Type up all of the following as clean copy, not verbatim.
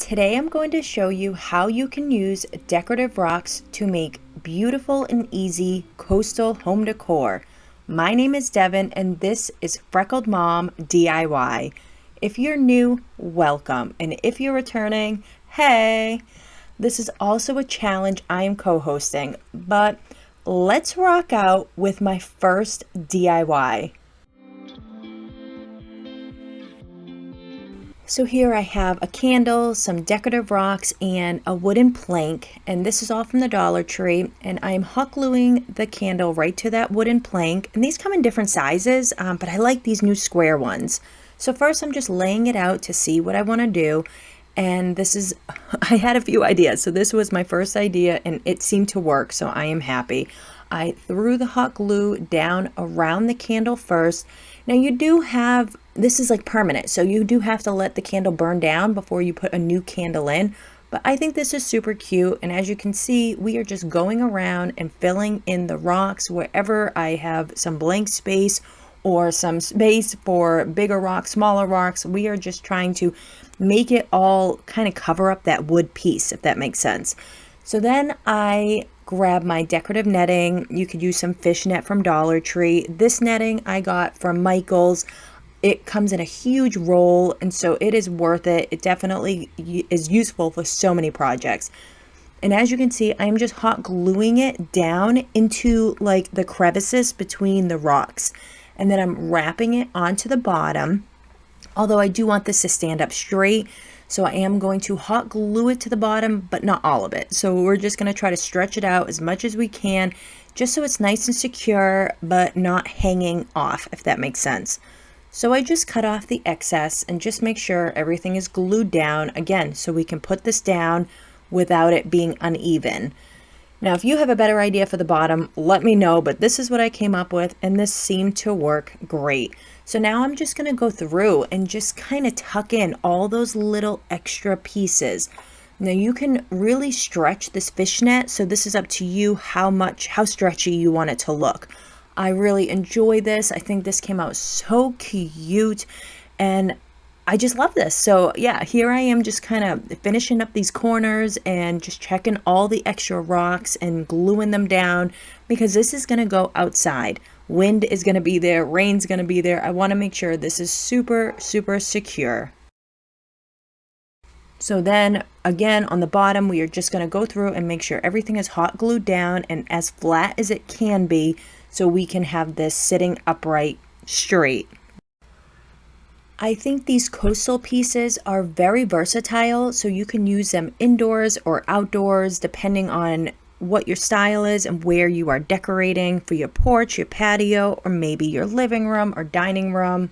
Today I'm going to show you how you can use decorative rocks to make beautiful and easy coastal home decor. My name is Devin and this is Freckled Mom DIY. If you're new, welcome, and if you're returning, hey! This is also a challenge I am co-hosting, but let's rock out with my first DIY. So here I have a candle, some decorative rocks, and a wooden plank, and this is all from the Dollar Tree, and I'm hot gluing the candle right to that wooden plank, and these come in different sizes, but I like these new square ones. So first I'm just laying it out to see what I want to do, and I had a few ideas, so this was my first idea, and it seemed to work, so I am happy. I threw the hot glue down around the candle first. Now this is like permanent, so you do have to let the candle burn down before you put a new candle in, but I think this is super cute, and as you can see, we are just going around and filling in the rocks wherever I have some blank space or some space for bigger rocks, smaller rocks. We are just trying to make it all kind of cover up that wood piece, if that makes sense. So then I grab my decorative netting. You could use some fishnet from Dollar Tree. This netting I got from Michael's. It comes in a huge roll, and so it is worth it. It definitely is useful for so many projects. And as you can see, I'm just hot gluing it down into like the crevices between the rocks. And then I'm wrapping it onto the bottom. Although I do want this to stand up straight, so I am going to hot glue it to the bottom, but not all of it. So we're just going to try to stretch it out as much as we can, just so it's nice and secure, but not hanging off, if that makes sense. So I just cut off the excess and just make sure everything is glued down, again, so we can put this down without it being uneven. Now, if you have a better idea for the bottom, let me know, but this is what I came up with, and this seemed to work great. So now I'm just going to go through and just kind of tuck in all those little extra pieces. Now you can really stretch this fishnet, so this is up to you how stretchy you want it to look. I really enjoy this. I think this came out so cute, and I just love this. So yeah, here I am just kind of finishing up these corners and just checking all the extra rocks and gluing them down, because this is going to go outside. Wind is going to be there, rain's going to be there. I want to make sure this is super, super secure. So then again, on the bottom, we are just going to go through and make sure everything is hot glued down and as flat as it can be, so we can have this sitting upright straight. I think these coastal pieces are very versatile, so you can use them indoors or outdoors depending on what your style is and where you are decorating for your porch, your patio, or maybe your living room or dining room.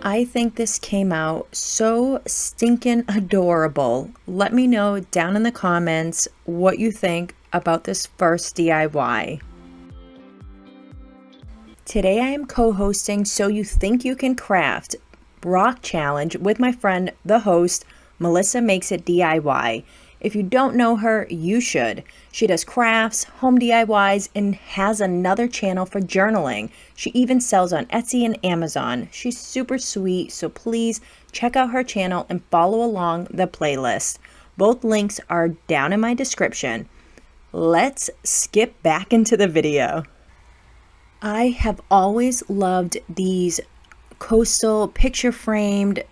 I think this came out so stinking adorable. Let me know down in the comments what you think about this first DIY. Today I am co-hosting So You Think You Can Craft Rock Challenge with my friend, the host, Melissa Makes It DIY. If you don't know her, you should. She does crafts, home DIYs, and has another channel for journaling. She even sells on Etsy and Amazon. She's super sweet, so please check out her channel and follow along the playlist. Both links are down in my description. Let's skip back into the video. I have always loved these coastal picture framed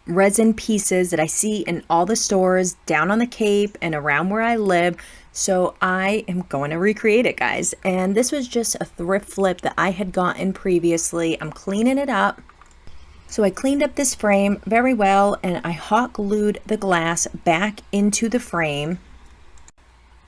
resin pieces that I see in all the stores down on the Cape and around where I live, so I am going to recreate it, guys. And this was just a thrift flip that I had gotten previously. I'm cleaning it up. So I cleaned up this frame very well, and I hot glued the glass back into the frame.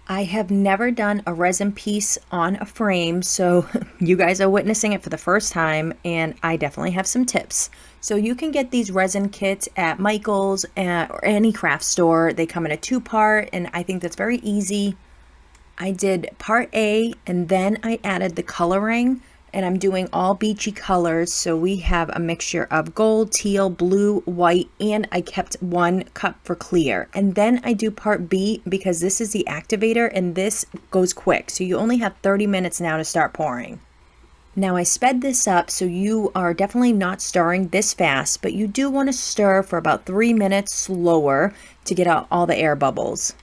I have never done a resin piece on a frame, so you guys are witnessing it for the first time, and I definitely have some tips. So you can get these resin kits at Michael's or any craft store. They come in a 2-part, and I think that's very easy. I did part A, and then I added the coloring, and I'm doing all beachy colors. So we have a mixture of gold, teal, blue, white, and I kept one cup for clear. And then I do part B because this is the activator and this goes quick. So you only have 30 minutes now to start pouring. Now I sped this up, so you are definitely not stirring this fast, but you do want to stir for about 3 minutes slower to get out all the air bubbles.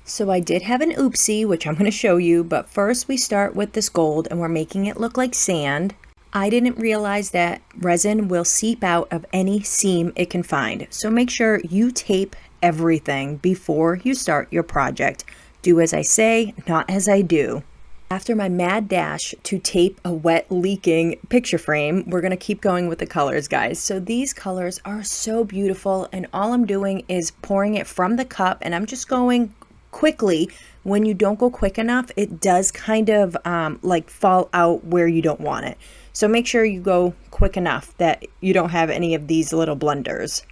So I did have an oopsie, which I'm going to show you, but first we start with this gold and we're making it look like sand. I didn't realize that resin will seep out of any seam it can find, so make sure you tape everything before you start your project. Do as I say, not as I do. After my mad dash to tape a wet, leaking picture frame, we're going to keep going with the colors, guys. So these colors are so beautiful, and all I'm doing is pouring it from the cup, and I'm just going quickly. When you don't go quick enough, it does kind of like fall out where you don't want it. So make sure you go quick enough that you don't have any of these little blunders.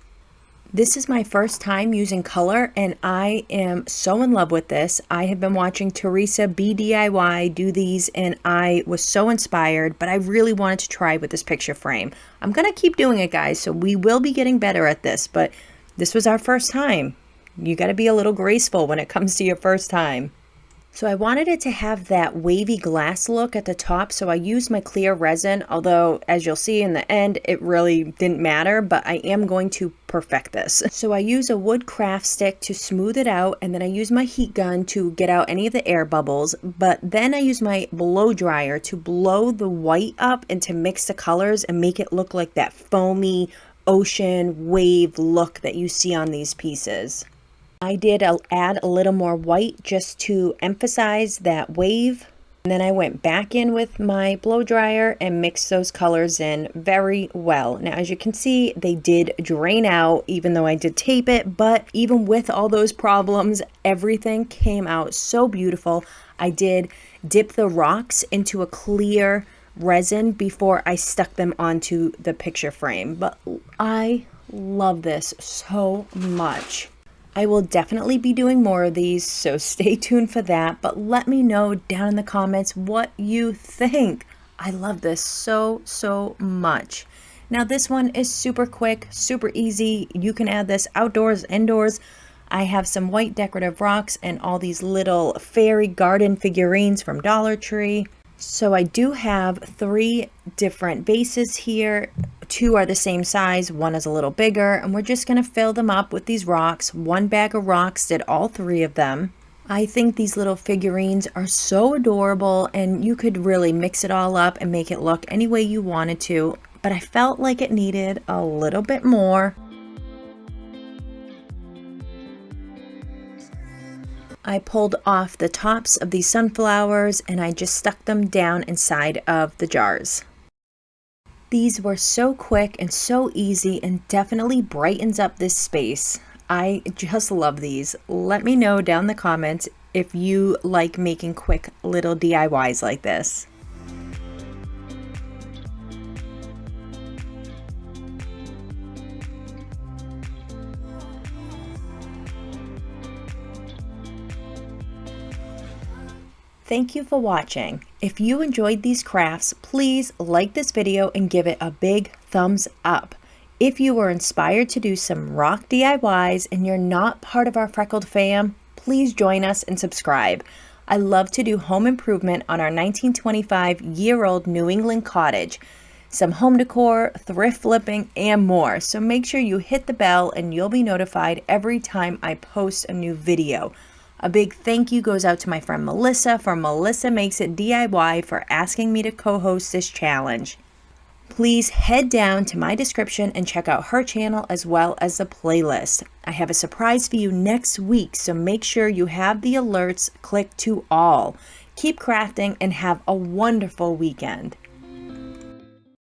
This is my first time using color, and I am so in love with this. I have been watching Teresa BDIY do these, and I was so inspired, but I really wanted to try with this picture frame. I'm going to keep doing it, guys, so we will be getting better at this, but this was our first time. You got to be a little graceful when it comes to your first time. So I wanted it to have that wavy glass look at the top, so I used my clear resin, although as you'll see in the end, it really didn't matter, but I am going to perfect this. So I use a wood craft stick to smooth it out, and then I use my heat gun to get out any of the air bubbles, but then I use my blow dryer to blow the white up and to mix the colors and make it look like that foamy ocean wave look that you see on these pieces. I did add a little more white just to emphasize that wave. And then I went back in with my blow dryer and mixed those colors in very well. Now, as you can see, they did drain out even though I did tape it, but even with all those problems, everything came out so beautiful. I did dip the rocks into a clear resin before I stuck them onto the picture frame, but I love this so much. I will definitely be doing more of these, so stay tuned for that, but let me know down in the comments what you think. I love this so much. Now this one is super quick, super easy. You can add this outdoors, indoors. I have some white decorative rocks and all these little fairy garden figurines from Dollar Tree. So I do have 3 different vases here. 2 are the same size, 1 is a little bigger, and we're just going to fill them up with these rocks. 1 bag of rocks did all 3 of them. I think these little figurines are so adorable, and you could really mix it all up and make it look any way you wanted to, but I felt like it needed a little bit more. I pulled off the tops of these sunflowers and I just stuck them down inside of the jars. These were so quick and so easy and definitely brightens up this space. I just love these. Let me know down in the comments if you like making quick little DIYs like this. Thank you for watching. If you enjoyed these crafts, please like this video and give it a big thumbs up. If you were inspired to do some rock DIYs and you're not part of our Freckled Fam, please join us and subscribe. I love to do home improvement on our 1925-year-old New England cottage, some home decor, thrift flipping, and more. So make sure you hit the bell and you'll be notified every time I post a new video. A big thank you goes out to my friend Melissa for Melissa Makes It DIY for asking me to co-host this challenge. Please head down to my description and check out her channel as well as the playlist. I have a surprise for you next week, so make sure you have the alerts clicked to all. Keep crafting and have a wonderful weekend.